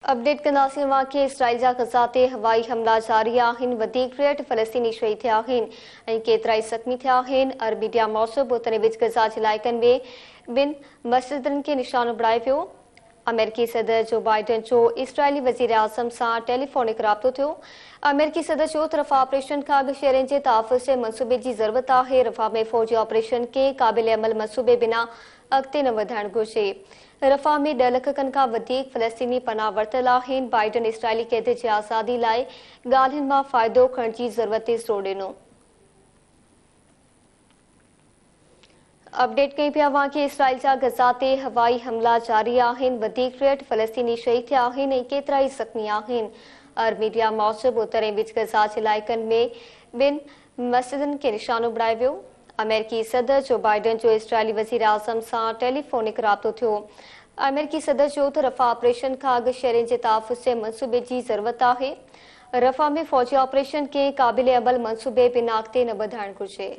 Update कंदासीं वाक़े Israel जा ग़ज़ा ते हवाई हमला जारी आहिनि। वधीक टेट फ़लस्तीनी शहीद थिया आहिनि ऐं केतिराई ज़ख़्मी थिया आहिनि। अरब मीडिया मौसूब उतरे विच ग़ज़ा जे इलाइक़नि में ॿिनि मस्जिदनि खे निशानो बणाए वियो। अमेरिकी सदर जो बाइडन जो इस्राइली वज़ीर आज़म सां टेलीफोनिक राब्तो थियो। अमेरिकी सदर चयो त रफ़ा ऑपरेशन खां अॻु शहरनि जे तहफ़्फ़ुज़ जे मंसूबे जी ज़रूरत आहे। रफ़ा में फ़ौजी ऑपरेशन खे क़ाबिल अमल मंसूबे बिना अॻिते न वधाइणु घुरिजे। रफ़ा में 10 लख खनि खां वधीक फ़लस्तीनी पनाह वरितल आहिनि। बाइडन इस्राइली क़ैद जी आज़ादी लाइ ॻाल्हियुनि मां फ़ाइदो खणण जी ज़रूरत ते ज़ोर ॾिनो। अपडेट कई पिया वाक़े इसराइल जा ग़ज़ा ते हवाई हमला जारी आहिनि। वधीक टेट फ़लस्तीनी शहीद थिया आहिनि ऐं केतिराई ज़ख़्मी आहिनि। अरब मीडिया मौसूब उतरे विच ग़ज़ा जे इलाइक़नि में ॿिनि मस्जिदनि खे निशानो बणाए वियो। अमेरिकी सदर जो बाइडन जो इस्राइली वज़ीर आज़म सां टेलीफोनिक राब्तो थियो। अमेरिकी सदर चयो त रफ़ा ऑपरेशन खां अॻु शहरनि जे तहफ़्फ़ुज़ जे मंसूबे जी ज़रूरत आहे। रफ़ा में फ़ौजी ऑपरेशन खे क़ाबिल अमल मंसूबे बिना अॻिते न वधाइणु घुरिजे।